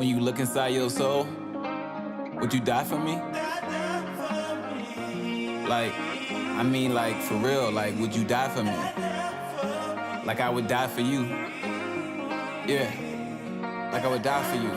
When you look inside your soul, would you die for me? Like, I mean, like, for real, like, would you die for me? Like I would die for you. Yeah, like I would die for you.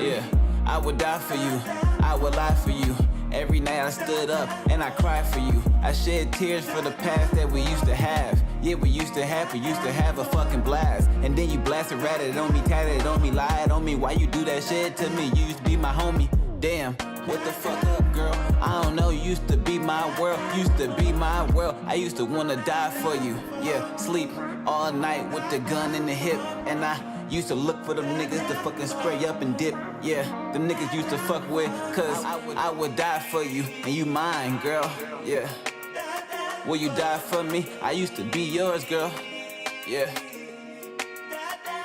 Yeah, I would die for you. I would lie for you. Every night I stood up and I cried for you. I shed tears for the past that we used to have. Yeah, we used to have a fucking blast. And then you blasted, ratted on me, tatted on me, lied on me. Why you do that shit to me? You used to be my homie. Damn, what the fuck up, girl? I don't know, you used to be my world. Used to be my world. I used to wanna die for you. Yeah, sleep all night with the gun in the hip. And I used to look for them niggas to fucking spray up and dip. Yeah, the niggas used to fuck with, cause I would die for you, and you mine, girl. Yeah. Will you die for me? I used to be yours, girl. Yeah.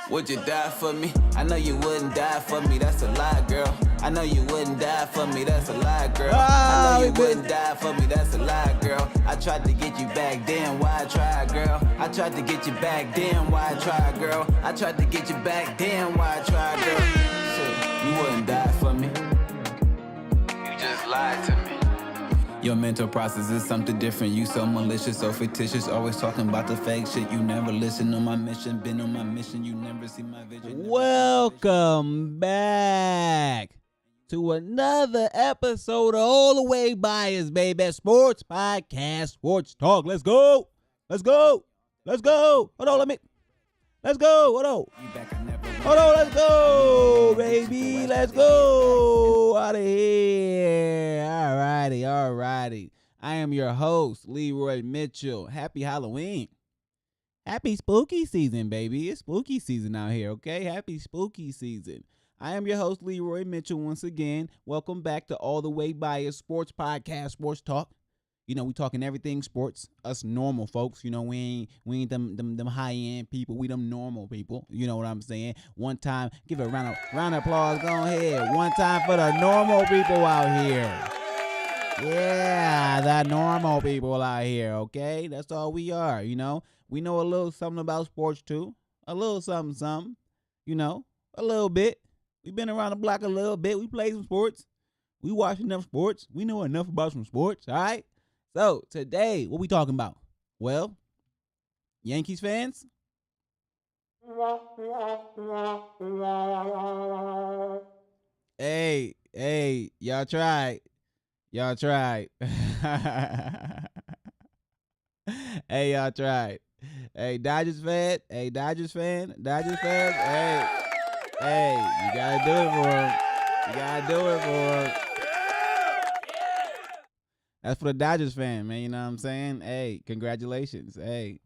Would you die for me? I know you wouldn't die for me, that's a lie, girl. I know you wouldn't die for me, that's a lie, girl. I know you wouldn't die for me, that's a lie, girl. I tried to get you back, damn, why I tried, girl? I tried to get you back, damn, why I tried, girl? I tried to get you back, damn, why I tried, girl? Shit, you wouldn't die for me. You just lied to me. Your mental process is something different. You so malicious, so fictitious. Always talking about the fake shit. You never listen on my mission. Been on my mission. You never see my vision. Welcome back to another episode of All the Way Biased, baby. Sports podcast, sports talk. Let's go. Let's go. Let's go. Hold on, let's go. Hold on, let's go, baby. Let's go out of here. All righty. I am your host, Leroy Mitchell. Happy Halloween. Happy spooky season, baby. It's spooky season out here, okay? Happy spooky season. I am your host, Leroy Mitchell, once again. Welcome back to All the Way Biased Sports Podcast, Sports Talk. You know, we talking everything sports. Us normal folks, you know, we ain't them high-end people. We them normal people. You know what I'm saying? One time, give it a round of applause. Go ahead. One time for the normal people out here. Yeah, the normal people out here, okay? That's all we are, you know? We know a little something about sports, too. A little something, you know? A little bit. We've been around the block a little bit. We play some sports. We watch enough sports. We know enough about some sports, all right? So, today, what we talking about? Well, Yankees fans? Hey, y'all tried. Hey, y'all tried. Hey, Dodgers fan. Hey, you gotta do it for him. That's for the Dodgers fan, man. You know what I'm saying? Hey, congratulations. Hey.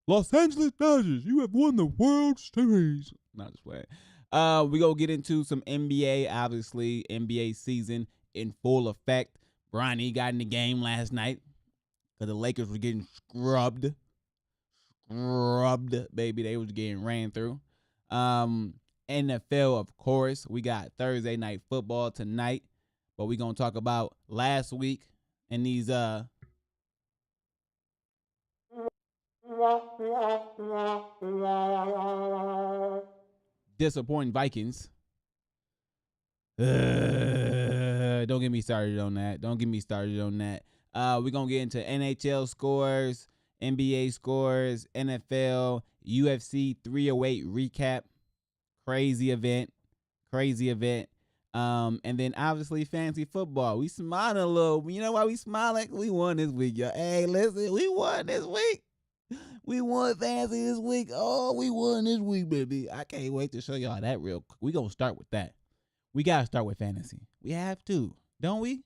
Los Angeles Dodgers, you have won the World Series. Not just playing. We gonna get into some NBA, obviously. NBA season in full effect. Bronny got in the game last night because the Lakers were getting scrubbed, baby. They was getting ran through. NFL, of course. We got Thursday night football tonight. But we're going to talk about last week and these disappointing Vikings. Don't get me started on that. We're going to get into NHL scores, NBA scores, NFL, UFC 308 recap. Crazy event. And then obviously fantasy football. We smiling a little. You know why we smiling? We won this week, y'all. Hey, listen, we won this week. We won fantasy this week. Oh, we won this week, baby. I can't wait to show y'all that real quick. We gonna start with that. We gotta start with fantasy. We have to, don't we?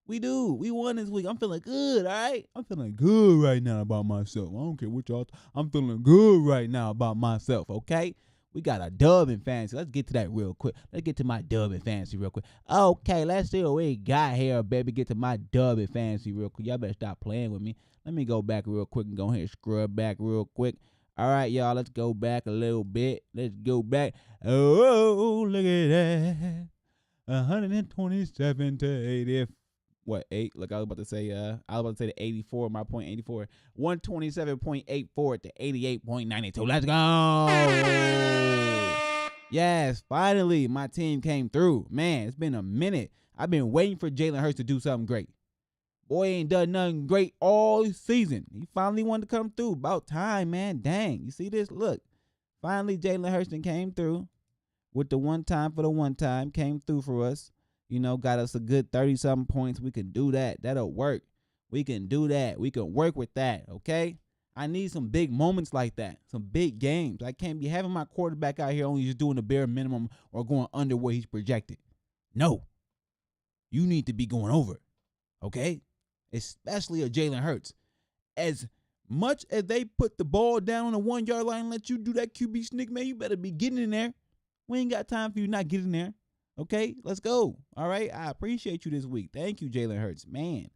We do. We won this week. I'm feeling good, all right? I'm feeling good right now about myself. I don't care what y'all. I'm feeling good right now about myself, okay? We got a dub in fantasy. Let's get to that real quick. Let's get to my dub in fantasy real quick. Okay, let's see what we got here, baby. Get to my dub in fantasy real quick. Y'all better stop playing with me. Let me go back real quick and go ahead and scrub back real quick. All right, y'all, let's go back a little bit. Let's go back. Oh, look at that. 127 to 80. What, 8? Look, I was about to say the 84, my point 84. 127.84 to 88.92. Let's go. Yes, finally, my team came through. Man, it's been a minute. I've been waiting for Jalen Hurts to do something great. Boy ain't done nothing great all season. He finally wanted to come through. About time, man. Dang. You see this? Look. Finally, Jalen Hurts came through with the one time for the one time. Came through for us. Got us a good 30-something points. We can do that. That'll work. We can do that. We can work with that, okay? I need some big moments like that, some big games. I can't be having my quarterback out here only just doing the bare minimum or going under where he's projected. No. You need to be going over, okay? Especially a Jalen Hurts. As much as they put the ball down on the 1 yard line and let you do that QB sneak, man, you better be getting in there. We ain't got time for you not getting there. Okay, let's go. All right, I appreciate you this week. Thank you, Jalen Hurts. Man,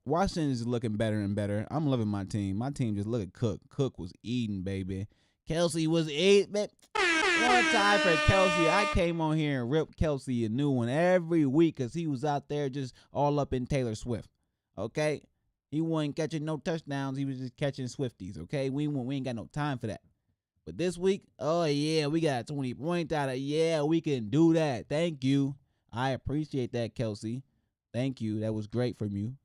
Washington is looking better and better. I'm loving my team. My team just look at Cook. Cook was eating, baby. Kelsey was eating. One time for Kelsey. I came on here and ripped Kelsey a new one every week because he was out there just all up in Taylor Swift. Okay? He wasn't catching no touchdowns. He was just catching Swifties. Okay? We ain't got no time for that. But this week, oh, yeah, we got 20 points out of it. Yeah, we can do that. Thank you. I appreciate that, Kelsey. Thank you. That was great from you.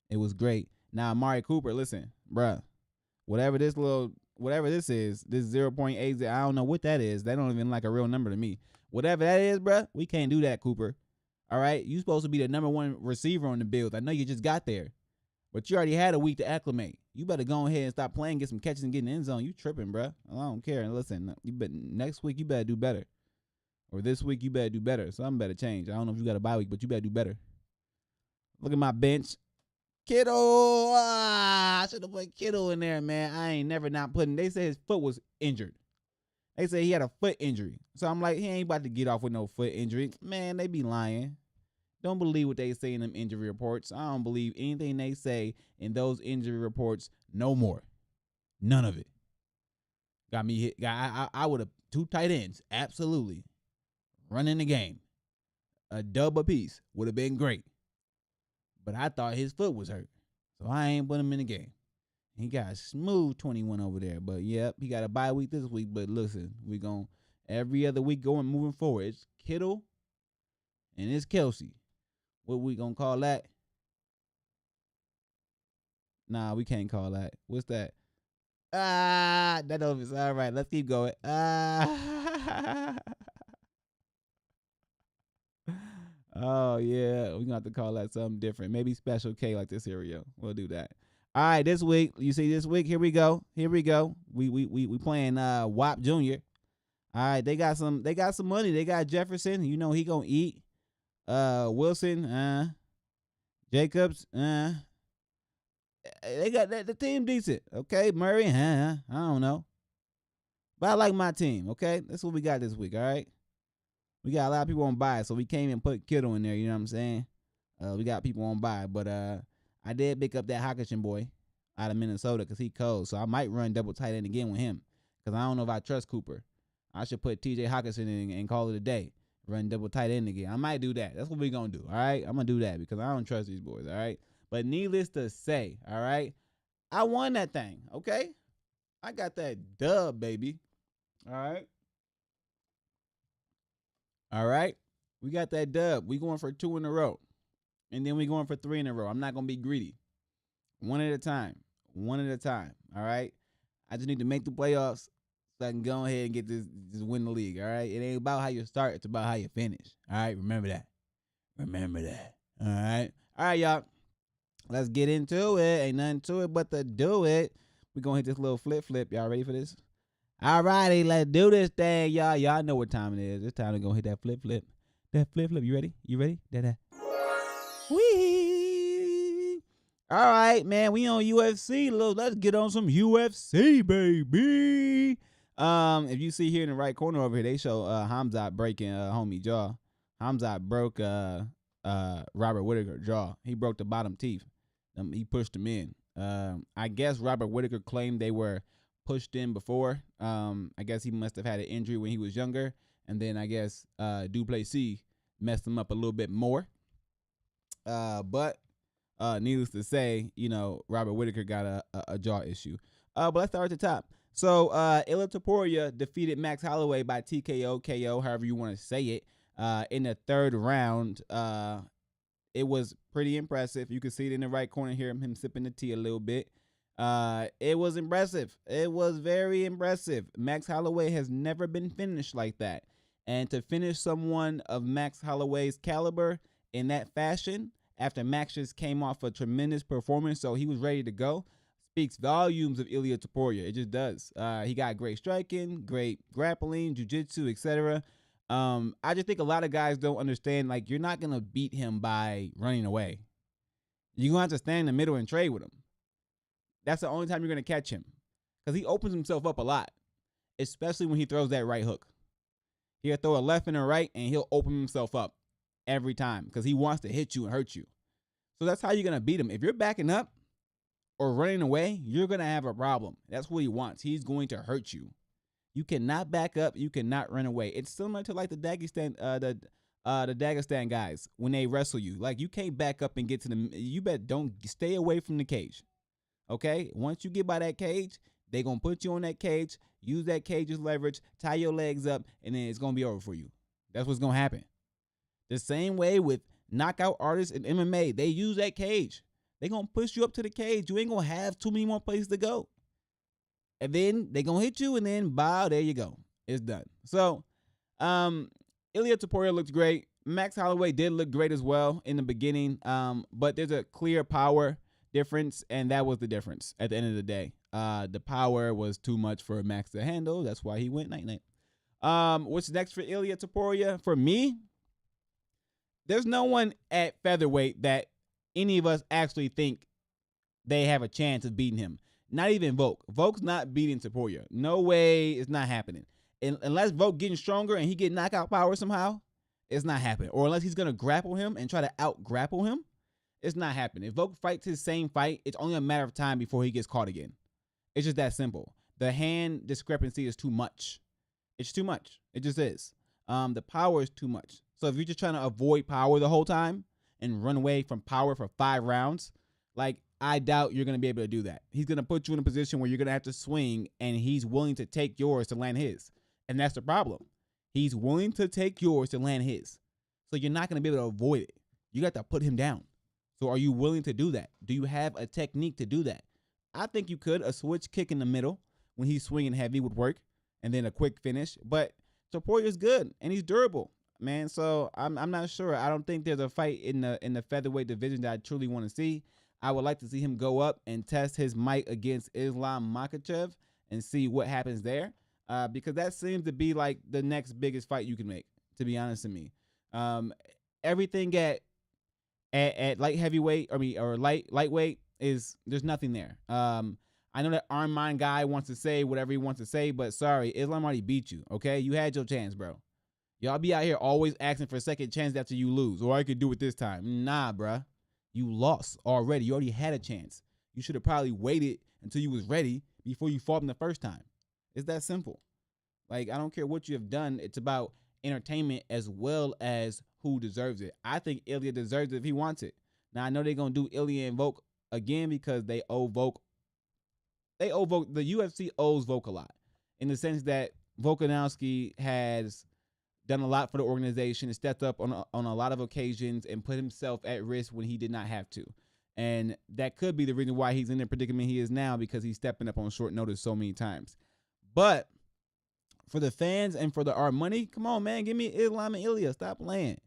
It was great. Now, Amari Cooper, listen, bruh, whatever this is, this 0.8, I don't know what that is. That don't even like a real number to me. Whatever that is, bruh, we can't do that, Cooper. All right? You supposed to be the number one receiver on the Bills. I know you just got there, but you already had a week to acclimate. You better go ahead and stop playing, get some catches, and get in the end zone. You tripping, bruh. I don't care. Listen, next week you better do better. Or this week you better do better. Something better change. I don't know if you got a bye week, but you better do better. Look at my bench. Kittle. I should have put Kittle in there, man. I ain't never not putting. They say his foot was injured. They say he had a foot injury. So I'm like, he ain't about to get off with no foot injury. Man, they be lying. Don't believe what they say in them injury reports. I don't believe anything they say in those injury reports no more. None of it. Got me hit. I would have 2 tight ends. Absolutely. Running the game. A dub apiece would have been great. But I thought his foot was hurt. So I ain't put him in the game. He got a smooth 21 over there. But, yep, he got a bye week this week. But, listen, we going every other week moving forward. It's Kittle and it's Kelsey. What we going to call that? Nah, we can't call that. What's that? That don't. All right, let's keep going. Oh, yeah. We're going to have to call that something different. Maybe Special K like this cereal. We'll do that. All right, this week, you see this week, here we go. We playing WAP Jr. All right, they got some money. They got Jefferson. You know he going to eat. Wilson, Jacobs, they got the team decent. Okay, Murray, I don't know. But I like my team, okay? That's what we got this week, all right? We got a lot of people on bye, so we can't even put Kittle in there, you know what I'm saying? We got people on bye, but I did pick up that Hawkinson boy out of Minnesota because he cold, so I might run double tight end again with him because I don't know if I trust Cooper. I should put T.J. Hawkinson in and call it a day. Run double tight end again. I might do that. That's what we're going to do, all right? I'm going to do that because I don't trust these boys, all right? But needless to say, all right, I won that thing, okay? I got that dub, baby, all right? All right? We got that dub. We going for 2 in a row, and then we going for 3 in a row. I'm not going to be greedy. One at a time, all right? I just need to make the playoffs so I can go ahead and get this win the league, all right? It ain't about how you start. It's about how you finish, all right? Remember that, all right? All right, y'all. Let's get into it. Ain't nothing to it but to do it. We're going to hit this little flip. Y'all ready for this? All righty, let's do this thing, y'all. Y'all know what time it is. It's time to go hit that flip. That flip. You ready? That. Whee! All right, man. We on UFC. Let's get on some UFC, baby. If you see here in the right corner over here, they show Hamzat breaking homie jaw. Hamzat broke Robert Whittaker's jaw. He broke the bottom teeth. He pushed him in. I guess Robert Whittaker claimed they were pushed in before. I guess he must have had an injury when he was younger, and then I guess Duplessis messed him up a little bit more. But needless to say, Robert Whittaker got a jaw issue. But let's start at the top. So Ilya Topuria defeated Max Holloway by TKO, KO, however you want to say it, in the third round. It was pretty impressive. You can see it in the right corner here, him sipping the tea a little bit. It was impressive. It was very impressive. Max Holloway has never been finished like that. And to finish someone of Max Holloway's caliber in that fashion, after Max just came off a tremendous performance, so he was ready to go, speaks volumes of Ilya Topuria. It just does. He got great striking, great grappling, jiu-jitsu, etc. I just think a lot of guys don't understand, like, you're not going to beat him by running away. You're going to have to stand in the middle and trade with him. That's the only time you're going to catch him, because he opens himself up a lot, especially when he throws that right hook. He'll throw a left and a right, and he'll open himself up every time because he wants to hit you and hurt you. So that's how you're going to beat him. If you're backing up or running away, you're going to have a problem. That's what he wants. He's going to hurt you. You cannot back up. You cannot run away. It's similar to like the Dagestan guys when they wrestle you. Like, you can't back up and get to the. You don't stay away from the cage. Okay? Once you get by that cage, they're going to put you on that cage, use that cage as leverage, tie your legs up, and then it's going to be over for you. That's what's going to happen. The same way with knockout artists in MMA, they use that cage. They're going to push you up to the cage. You ain't going to have too many more places to go. And then they're going to hit you, and then, bow, there you go. It's done. So, Ilya Topuria looked great. Max Holloway did look great as well in the beginning, but there's a clear power difference, and that was the difference at the end of the day. The power was too much for Max to handle. That's why he went night-night. What's next for Ilya Topuria? For me, there's no one at featherweight that any of us actually think they have a chance of beating him. Not even Volk. Volk's not beating Topuria. No way. It's not happening. Unless Volk getting stronger and he get knockout power somehow, it's not happening. Or unless he's going to grapple him and try to out-grapple him, it's not happening. If Volk fights his same fight, it's only a matter of time before he gets caught again. It's just that simple. The hand discrepancy is too much. It's too much. It just is. The power is too much. So if you're just trying to avoid power the whole time and run away from power for 5 rounds, like, I doubt you're going to be able to do that. He's going to put you in a position where you're going to have to swing, and he's willing to take yours to land his. And that's the problem. He's willing to take yours to land his. So you're not going to be able to avoid it. You got to put him down. So are you willing to do that? Do you have a technique to do that? I think you could. A switch kick in the middle when he's swinging heavy would work, and then a quick finish. But Topuria's good, and he's durable, man. So I'm not sure. I don't think there's a fight in the featherweight division that I truly want to see. I would like to see him go up and test his might against Islam Makhachev and see what happens there, because that seems to be like the next biggest fight you can make, to be honest with me. Everything at light heavyweight, or lightweight, is there's nothing there. I know that Armand guy wants to say whatever he wants to say, but sorry, Islam already beat you, okay? You had your chance, bro. Y'all be out here always asking for a second chance after you lose, or I could do it this time. Nah, bruh. You lost already. You already had a chance. You should have probably waited until you was ready before you fought him the first time. It's that simple. Like, I don't care what you have done. It's about entertainment as well as who deserves it. I think Ilya deserves it if he wants it. Now, I know they're going to do Ilya and Volk again because they owe Volk. The UFC owes Volk a lot, in the sense that Volkanovski has done a lot for the organization and stepped up on a lot of occasions and put himself at risk when he did not have to. And that could be the reason why he's in the predicament he is now, because he's stepping up on short notice so many times. But for the fans and for our money, come on, man, give me Islam and Ilya. Stop playing.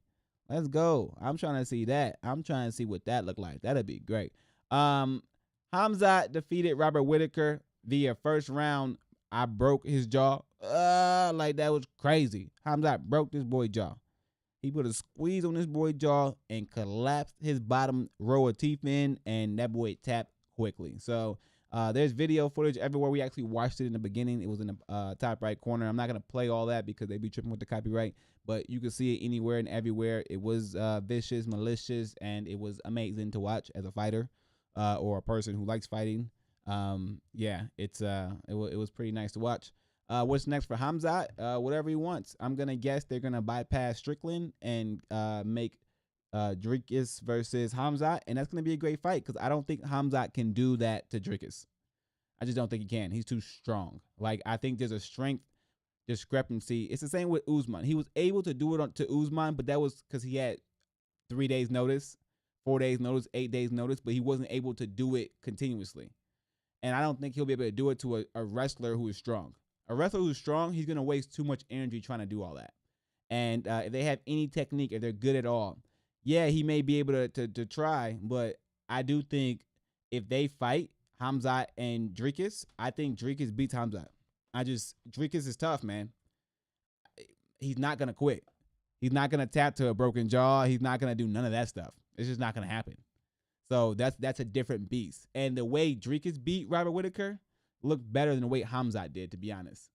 Let's go. I'm trying to see that. I'm trying to see what that looked like. That'd be great. Hamzat defeated Robert Whittaker via first round. I broke his jaw. Like, that was crazy. Hamzat broke this boy's jaw. He put a squeeze on this boy's jaw and collapsed his bottom row of teeth in, and that boy tapped quickly. So there's video footage everywhere. We actually watched it in the beginning. It was in the top right corner. I'm not going to play all that because they be tripping with the copyright, but you can see it anywhere and everywhere. It was vicious, malicious, and it was amazing to watch as a fighter or a person who likes fighting. Yeah, it was pretty nice to watch. What's next for Hamzat? Whatever he wants. I'm gonna guess they're gonna bypass Strickland and make Dricus versus Hamzat, and that's gonna be a great fight because I don't think Hamzat can do that to Dricus. I just don't think he can. He's too strong. Like, I think there's a strength discrepancy. It's the same with Usman. He was able to do it to Usman, but that was because he had 3 days notice, 4 days notice, 8 days notice, but he wasn't able to do it continuously. And I don't think he'll be able to do it to a wrestler who is strong. A wrestler who's strong, he's going to waste too much energy trying to do all that. And if they have any technique, if they're good at all, yeah, he may be able to try, but I do think if they fight, Hamzat and Dricus, I think Dricus beats Hamzat. Dricus is tough, man. He's not going to quit. He's not going to tap to a broken jaw. He's not going to do none of that stuff. It's just not going to happen. So that's a different beast. And the way Dricus beat Robert Whittaker looked better than the way Hamzat did, to be honest.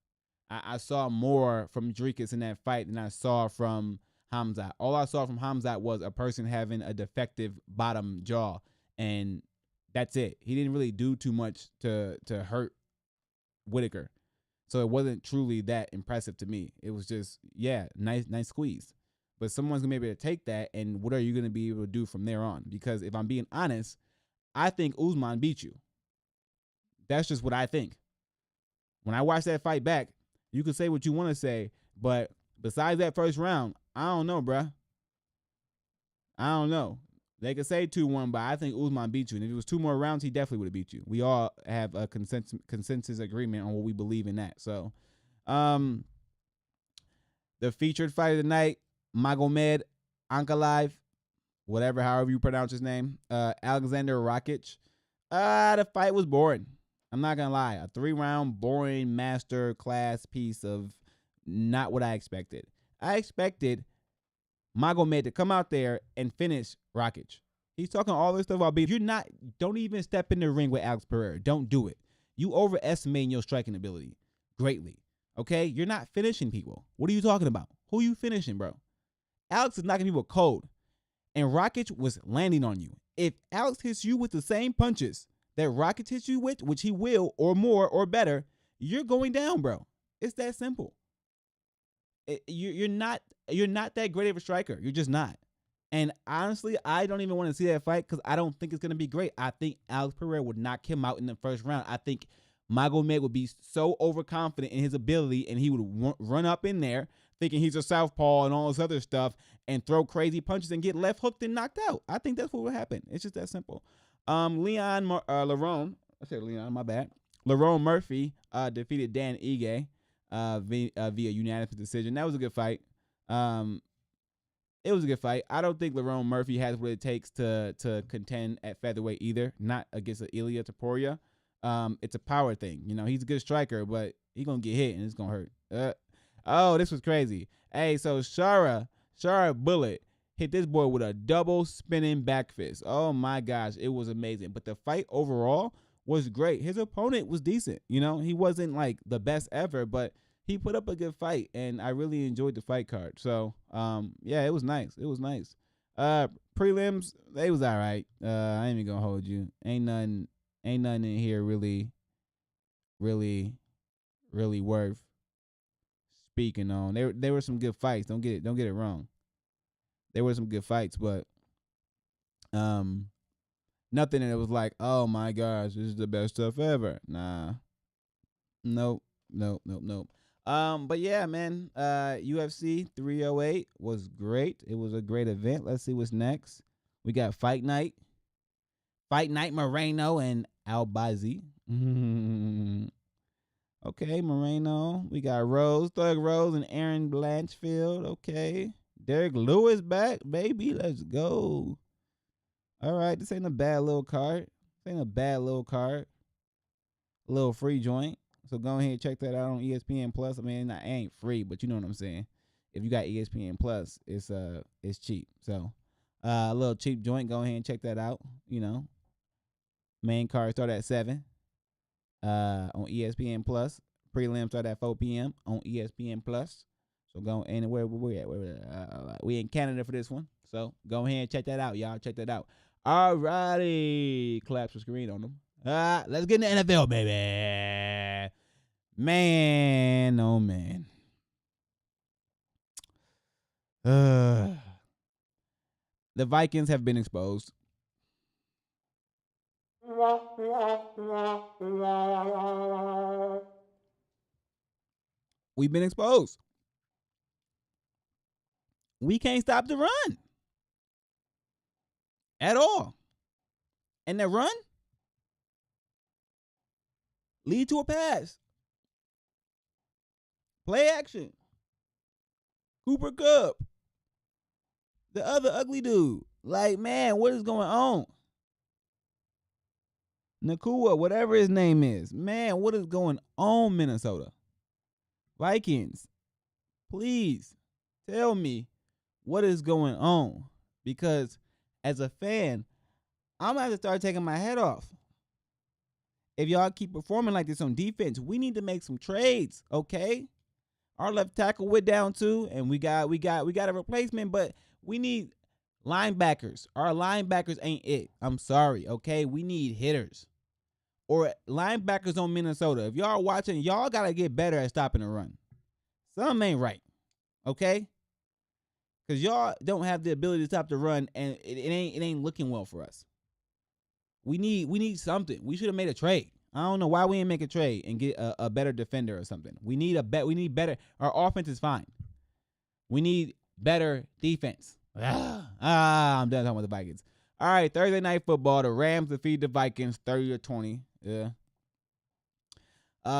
I saw more from Dricus in that fight than I saw from Hamzat. All I saw from Hamzat was a person having a defective bottom jaw, and that's it. He didn't really do too much to hurt Whittaker. So it wasn't truly that impressive to me. It was just, yeah, nice squeeze. But someone's going to be able to take that, and what are you going to be able to do from there on? Because if I'm being honest, I think Usman beat you. That's just what I think. When I watch that fight back, you can say what you want to say, but besides that first round, I don't know, bruh. I don't know. They could say 2-1, but I think Usman beat you. And if it was 2 more rounds, he definitely would have beat you. We all have a consensus agreement on what we believe in that. So, the featured fight of the night, Magomed Ankalaev, however you pronounce his name, Alexander Rakic. The fight was boring. I'm not going to lie. A 3-round, boring master class piece of not what I expected. I expected Magomed to come out there and finish Rakic. He's talking all this stuff about being. Don't even step in the ring with Alex Pereira. Don't do it. You overestimating your striking ability greatly. Okay? You're not finishing people. What are you talking about? Who are you finishing, bro? Alex is knocking people cold. And Rakic was landing on you. If Alex hits you with the same punches that Rakic hits you with, which he will, or more, or better, you're going down, bro. It's that simple. You're not that great of a striker. You're just not. And honestly, I don't even want to see that fight because I don't think it's going to be great. I think Alex Pereira would knock him out in the first round. I think Magomed would be so overconfident in his ability, and he would run up in there thinking he's a southpaw and all this other stuff and throw crazy punches and get left hooked and knocked out. I think that's what would happen. It's just that simple. Lerone Murphy defeated Dan Ige via unanimous decision. That was a good fight. It was a good fight. I don't think Lerone Murphy has what it takes to contend at featherweight either. Not against Ilia Topuria. It's a power thing. You know, he's a good striker, but he's gonna get hit and it's gonna hurt. Oh, this was crazy. Hey, so Shara Bullet hit this boy with a double spinning back fist. Oh my gosh, it was amazing. But the fight overall was great. His opponent was decent. You know, he wasn't like the best ever, but he put up a good fight, and I really enjoyed the fight card. So, yeah, it was nice. It was nice. Prelims, they was all right. I ain't even gonna hold you. Ain't nothing in here really worth speaking on. There were some good fights. Don't get it wrong. There were some good fights, but nothing that was like, oh my gosh, this is the best stuff ever. Nah. Nope. But yeah, man, UFC 308 was great. It was a great event. Let's see what's next. We got Fight Night Moreno and Albazi. Okay, Moreno. We got Thug Rose and Aaron Blanchfield. Okay. Derek Lewis back, baby. Let's go. All right, this ain't a bad little card. A little free joint. So go ahead and check that out on ESPN Plus. I mean, it ain't free, but you know what I'm saying. If you got ESPN Plus, it's cheap. So a little cheap joint. Go ahead and check that out. You know, main card start at 7 on ESPN Plus. Prelim start at 4 p.m. on ESPN Plus. So go anywhere we're at. We in Canada for this one. So go ahead and check that out, y'all. Check that out. Alrighty, claps the screen on them. Let's get in the NFL, baby. Man, oh man. The Vikings have been exposed. We've been exposed. We can't stop the run at all. And the run lead to a pass. Play action. Cooper Kupp. The other ugly dude. Like, man, what is going on? Nakua, whatever his name is. Man, what is going on, Minnesota? Vikings, please tell me what is going on. Because as a fan, I'm going to have to start taking my head off. If y'all keep performing like this on defense, we need to make some trades, okay? Our left tackle went down too, and we got a replacement, but we need linebackers. Our linebackers ain't it. I'm sorry, okay? We need hitters. Or linebackers on Minnesota. If y'all watching, y'all got to get better at stopping the run. Something ain't right, okay? Because y'all don't have the ability to stop the run, and it ain't looking well for us. We need something. We should have made a trade. I don't know why we didn't make a trade and get a better defender or something. We need better. Our offense is fine. We need better defense. I'm done talking about the Vikings. All right, Thursday night football. The Rams defeat the Vikings 30-20. Yeah.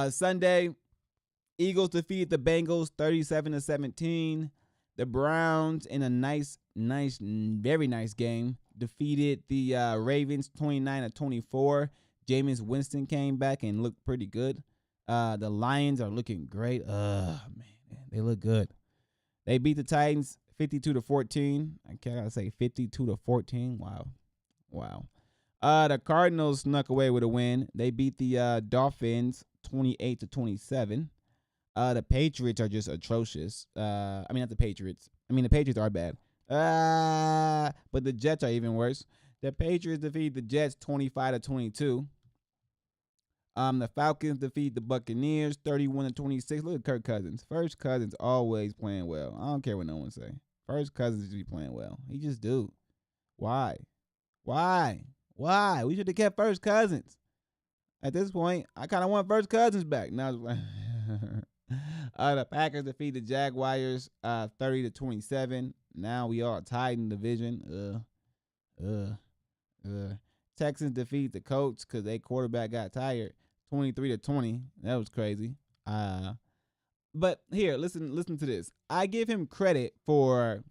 Sunday, Eagles defeat the Bengals 37-17. The Browns, in a nice, very nice game, defeated the Ravens 29-24. Jameis Winston came back and looked pretty good. The Lions are looking great. Man, they look good. They beat the Titans 52-14. I gotta say 52-14. Wow. The Cardinals snuck away with a win. They beat the Dolphins 28-27. The Patriots are just atrocious. Not the Patriots. The Patriots are bad. But the Jets are even worse. The Patriots defeat the Jets 25-22. The Falcons defeat the Buccaneers 31-26. Look at Kirk Cousins. First Cousins always playing well. I don't care what no one say. First Cousins just be playing well. He just do. Why? We should have kept First Cousins. At this point, I kind of want First Cousins back. Now, the Packers defeat the Jaguars 30-27. Now we are tied in division. Texans defeat the Colts because their quarterback got tired 23-20. That was crazy. But here, listen to this. I give him credit for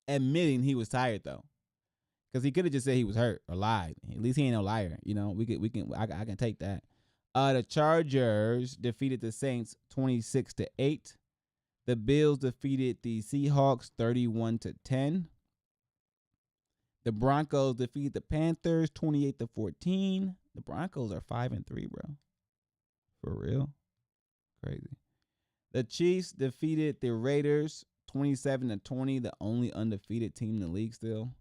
admitting he was tired though, because he could have just said he was hurt or lied. At least he ain't no liar. I can take that. The Chargers defeated the Saints 26-8. The Bills defeated the Seahawks 31-10. The Broncos defeated the Panthers 28-14. The Broncos are 5-3, bro. For real? Crazy. The Chiefs defeated the Raiders 27-20, the only undefeated team in the league still.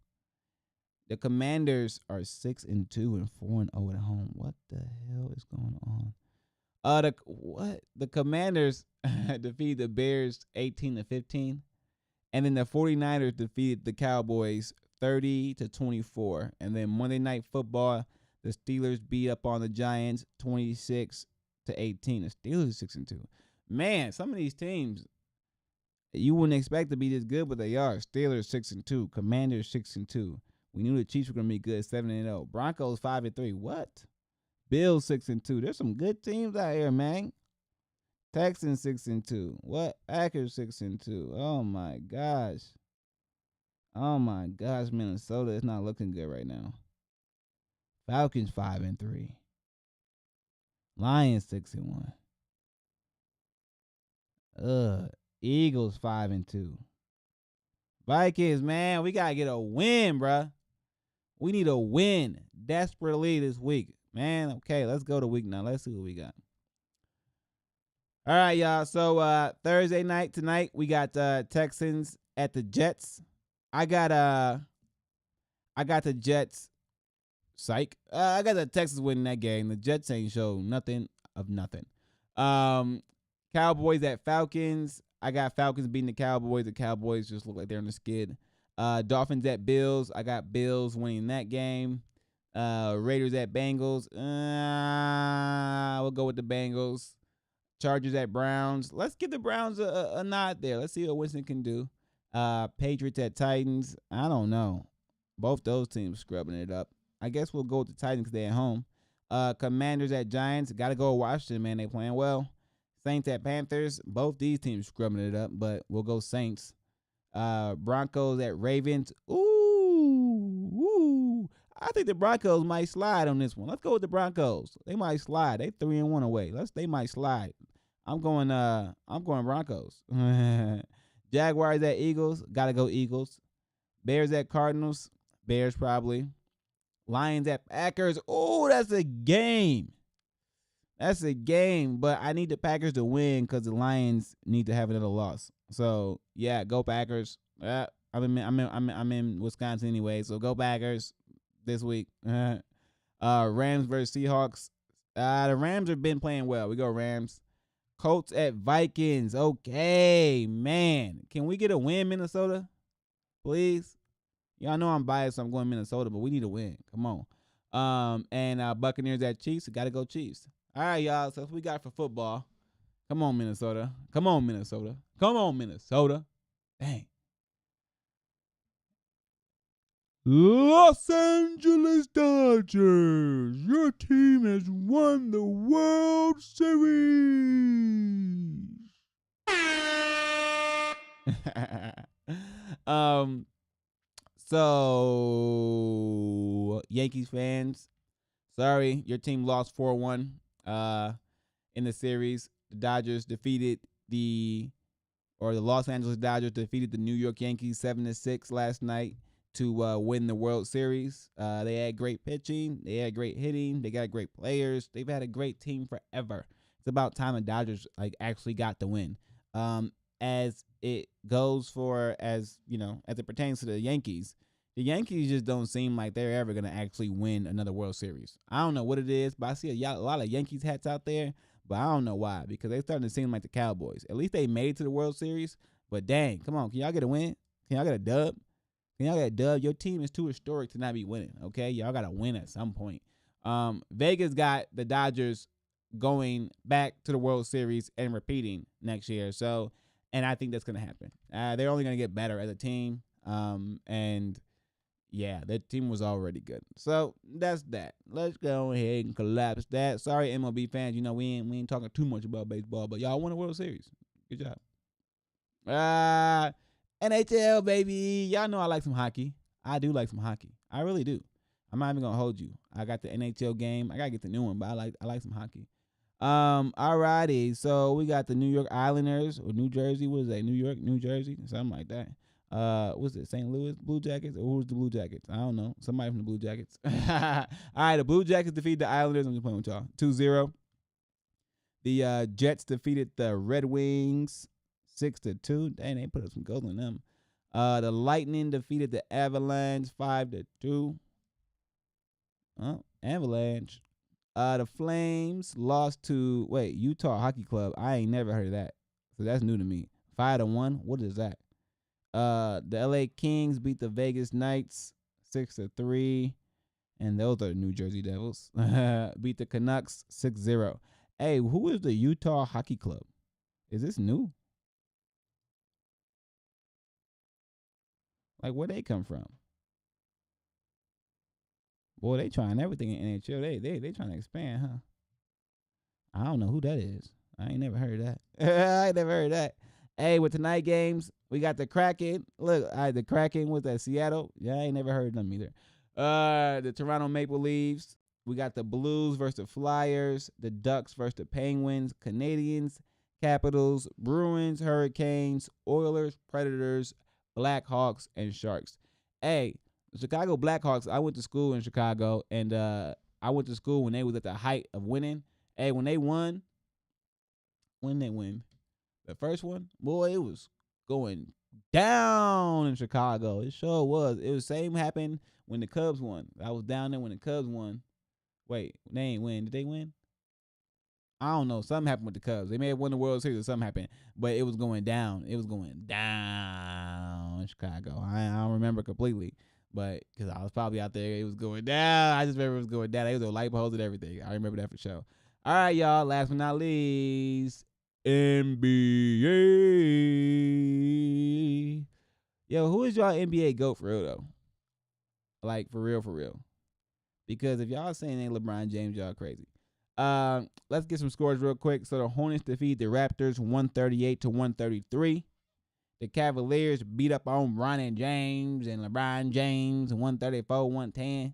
The Commanders are 6-2 and 4-0 at home. What the hell is going on? The Commanders defeated the Bears 18-15. And then the 49ers defeated the Cowboys 30-24. And then Monday Night Football, the Steelers beat up on the Giants 26-18. The Steelers 6-2. Man, some of these teams you wouldn't expect to be this good, but they are. Steelers 6-2. Commanders 6-2. We knew the Chiefs were gonna be good 7-0. Broncos 5-3. What? Bills 6-2. There's some good teams out here, man. Texans 6-2. What? Packers 6-2. Oh my gosh. Minnesota is not looking good right now. Falcons 5-3. Lions 6-1. Eagles 5-2. Vikings, man, we gotta get a win, bruh. We need a win desperately this week, man. Okay, let's go to week now. Let's see what we got. All right, y'all. So Thursday night tonight, we got Texans at the Jets. I got the Jets. Psych. I got the Texans winning that game. The Jets ain't showed nothing of nothing. Cowboys at Falcons. I got Falcons beating the Cowboys. The Cowboys just look like they're in the skid. Dolphins at Bills. I got Bills winning that game. Raiders at Bengals. We'll go with the Bengals. Chargers at Browns. Let's give the Browns a nod there. Let's see what Winston can do. Patriots at Titans. I don't know. Both those teams scrubbing it up. I guess we'll go with the Titans because they're at home. Commanders at Giants. Got to go with Washington, man. They playing well. Saints at Panthers. Both these teams scrubbing it up, but we'll go Saints. Broncos at Ravens. Ooh. I think the Broncos might slide on this one. Let's go with the Broncos. They might slide. They 3-1 away. They might slide. I'm going Broncos. Jaguars at Eagles. Gotta go Eagles. Bears at Cardinals. Bears probably. Lions at Packers. Oh, that's a game. That's a game, but I need the Packers to win because the Lions need to have another loss. So yeah, go Packers. I'm in Wisconsin anyway, so go Packers this week. Rams versus Seahawks. The Rams have been playing well. We go Rams. Colts at Vikings. Okay, man. Can we get a win, Minnesota? Please. Y'all know I'm biased, so I'm going Minnesota, but we need a win. Come on. And Buccaneers at Chiefs. Got to go Chiefs. All right, y'all. So that's what we got for football. Come on, Minnesota. Come on, Minnesota. Come on, Minnesota. Dang. Los Angeles Dodgers. Your team has won the World Series. So Yankees fans, sorry, your team lost 4-1 in the series. The Los Angeles Dodgers defeated the New York Yankees 7-6 last night to win the World Series. They had great pitching, they had great hitting, they got great players. They've had a great team forever. It's about time the Dodgers actually got the win. As it goes as it pertains to the Yankees just don't seem like they're ever going to actually win another World Series. I don't know what it is, but I see a lot of Yankees hats out there, but I don't know why, because they're starting to seem like the Cowboys. At least they made it to the World Series, but dang, come on, can y'all get a win? Can y'all get a dub? Your team is too historic to not be winning, okay? Y'all got to win at some point. Vegas got the Dodgers going back to the World Series and repeating next year, and I think that's going to happen. They're only going to get better as a team, and yeah, their team was already good. So that's that. Let's go ahead and collapse that. Sorry, MLB fans. We ain't talking too much about baseball, but y'all won a World Series. Good job. NHL, baby. Y'all know I like some hockey. I do like some hockey. I really do. I'm not even gonna hold you. I got the NHL game. I gotta get the new one, but I like some hockey. Alrighty. So we got the New York Islanders or New Jersey. What is that? New York, New Jersey, something like that. What's it? St. Louis Blue Jackets, or who's the Blue Jackets? I don't know. Somebody from the Blue Jackets. All right, the Blue Jackets defeated the Islanders. I'm just playing with y'all. 2-0. The Jets defeated the Red Wings 6-2. Dang, they put up some goals on them. The Lightning defeated the Avalanche 5-2. Avalanche. The Flames lost to Utah Hockey Club. I ain't never heard of that, so that's new to me. 5-1. What is that? The LA Kings beat the Vegas Knights 6-3, and those are New Jersey Devils. Beat the Canucks 6-0. Hey, who is the Utah Hockey Club? Is this new? Where they come from? Boy, they trying everything in NHL. They trying to expand, huh? I don't know who that is. I ain't never heard of that. I ain't never heard of that. Hey, with tonight games, we got the Kraken. Look, the Kraken was at Seattle. Yeah, I ain't never heard of them either. The Toronto Maple Leafs. We got the Blues versus the Flyers. The Ducks versus the Penguins. Canadians, Capitals, Bruins, Hurricanes, Oilers, Predators, Blackhawks, and Sharks. Hey, the Chicago Blackhawks, I went to school in Chicago, and I went to school when they was at the height of winning. Hey, when they won, the first one, boy, it was going down in Chicago. It sure was. It was same happened when the Cubs won. I was down there when the Cubs won. Wait, they ain't win. Did they win? I don't know. Something happened with the Cubs. They may have won the World Series or something happened, but it was going down. It was going down in Chicago. I don't remember completely. But because I was probably out there, it was going down. I just remember it was going down. It was on light poles and everything. I remember that for sure. All right, y'all. Last but not least, NBA. Yo, who is y'all NBA GOAT for real though? Like for real. Because if y'all saying ain't LeBron James, y'all crazy. Let's get some scores real quick. So the Hornets defeat the Raptors 138-133. The Cavaliers beat up on Bronny James and LeBron James 134-110.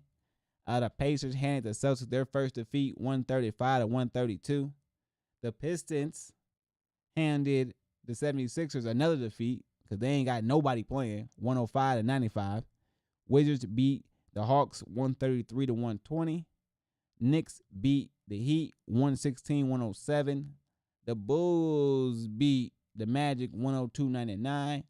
The Pacers handed the Celtics their first defeat 135-132. The Pistons handed the 76ers another defeat because they ain't got nobody playing 105-95. Wizards beat the Hawks 133-120. Knicks beat the Heat 116-107. The Bulls beat the Magic 102-99.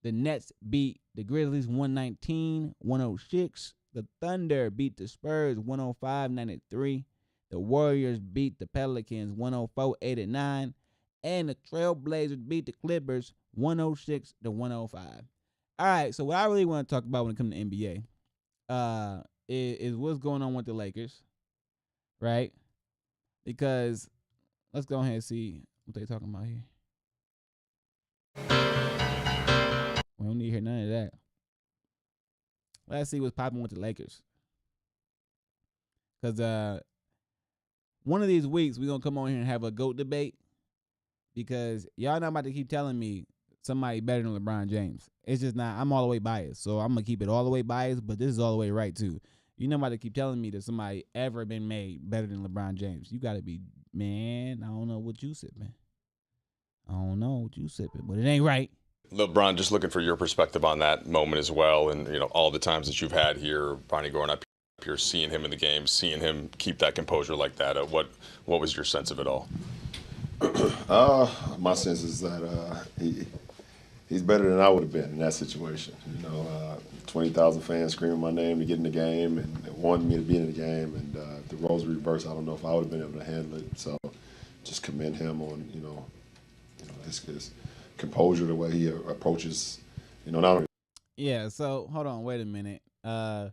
The Nets beat the Grizzlies 119-106. The Thunder beat the Spurs 105-93. The Warriors beat the Pelicans 104-89. And the Trailblazers beat the Clippers 106-105. All right, so what I really want to talk about when it comes to NBA is what's going on with the Lakers, right? Because let's go ahead and see what they're talking about here. We don't need to hear none of that. Let's see what's popping with the Lakers. Because one of these weeks, we're going to come on here and have a GOAT debate. Because y'all not about to keep telling me somebody better than LeBron James. It's just not. I'm all the way biased. So I'm going to keep it all the way biased, but this is all the way right, too. You're not about to keep telling me that somebody ever been made better than LeBron James. You got to be, man, I don't know what you sipping. But it ain't right. LeBron, just looking for your perspective on that moment as well, and all the times that you've had here, Bronny, growing up here, seeing him in the game, seeing him keep that composure like that. What was your sense of it all? My sense is that he's better than I would have been in that situation. 20,000 fans screaming my name to get in the game and wanting me to be in the game. And if the roles were reversed, I don't know if I would have been able to handle it. So just commend him on his composure, the way he approaches. Not only. Yeah. So hold on, wait a minute. Man,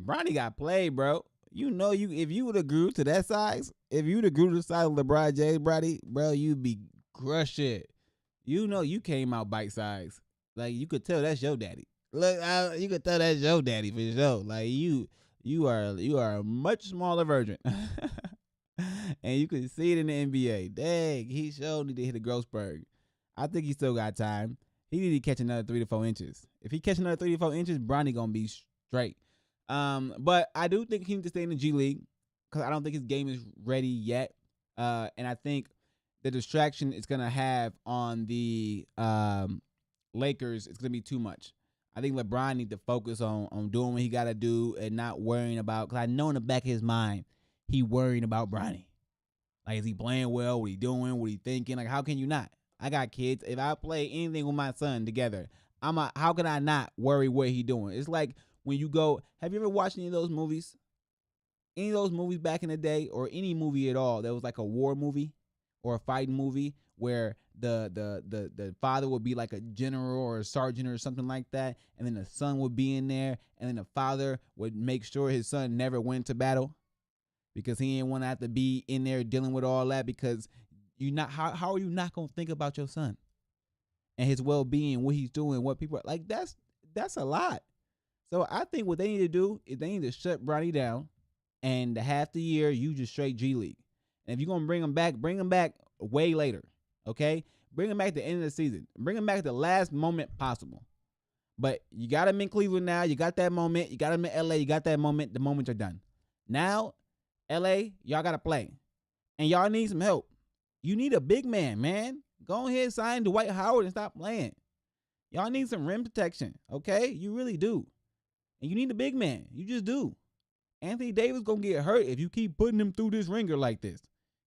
Bronny got played, bro. If you would have grew to that size, if you would have grew to the size of LeBron James, bro, you'd be crushed it. You came out bite size. Like, you could tell that's your daddy. Look, you could tell that's your daddy for sure. Like, you are a much smaller version. And you could see it in the NBA. Dang, he sure need to hit a growth spurt. I think he still got time. He need to catch another 3 to 4 inches. If he catch another 3 to 4 inches, Bronny gonna be straight. But I do think he needs to stay in the G League because I don't think his game is ready yet. And I think the distraction it's gonna have on the Lakers is gonna be too much. I think LeBron needs to focus on doing what he gotta do and not worrying about. Because I know in the back of his mind he worrying about Bronny. Like, is he playing well? What he doing? What he thinking? Like, how can you not? I got kids. If I play anything with my son together, how can I not worry what he doing? It's like when you go. Have you ever watched any of those movies? Any of those movies back in the day, or any movie at all that was like a war movie or a fighting movie where the father would be like a general or a sergeant or something like that, and then the son would be in there, and then the father would make sure his son never went to battle because he didn't want to have to be in there dealing with all that. Because how are you not gonna think about your son and his well-being, what he's doing, what people are like? That's a lot. So I think what they need to do is they need to shut Bronny down, and half the year you just straight G League. And if you're gonna bring him back way later. Okay? Bring him back at the end of the season. Bring him back at the last moment possible. But you got him in Cleveland now. You got that moment. You got him in LA. You got that moment. The moments are done. Now, LA, y'all got to play. And y'all need some help. You need a big man. Go ahead and sign Dwight Howard and stop playing. Y'all need some rim protection. Okay? You really do. And you need a big man. You just do. Anthony Davis going to get hurt if you keep putting him through this ringer like this.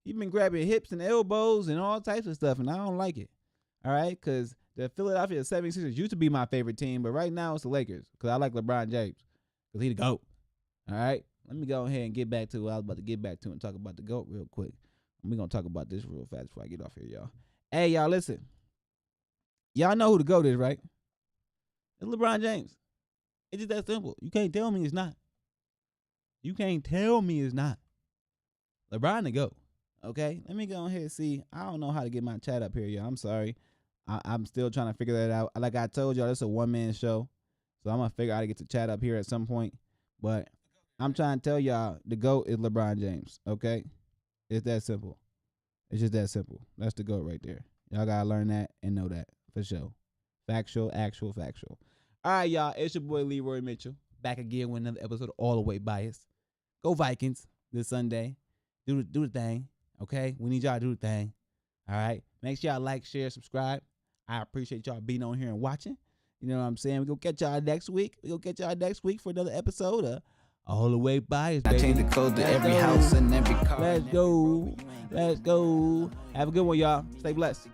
He's been grabbing hips and elbows and all types of stuff, and I don't like it. All right? Because the Philadelphia 76ers used to be my favorite team, but right now it's the Lakers because I like LeBron James because he the GOAT. All right? Let me go ahead and get back to what I was about to get back to and talk about the GOAT real quick. We're going to talk about this real fast before I get off here, y'all. Hey, y'all, listen. Y'all know who the GOAT is, right? It's LeBron James. It's just that simple. You can't tell me it's not. You can't tell me it's not. LeBron to go. Okay? Let me go ahead and see. I don't know how to get my chat up here, y'all. I'm sorry. I'm still trying to figure that out. Like I told y'all, this is a one-man show. So I'm going to figure out how to get the chat up here at some point. But I'm trying to tell y'all, the GOAT is LeBron James. Okay? It's that simple. It's just that simple. That's the GOAT right there. Y'all got to learn that and know that for sure. Factual, actual, factual. All right, y'all. It's your boy Leroy Mitchell. Back again with another episode of All the Way Biased. Go Vikings this Sunday. Do the thing, okay? We need y'all to do the thing, all right? Make sure y'all like, share, subscribe. I appreciate y'all being on here and watching. You know what I'm saying? We're going to catch y'all next week. We're going to catch y'all next week for another episode of All the Way Biased, baby. I change the code to every house and every car. Let's go. Let's go. Have a good one, y'all. Stay blessed.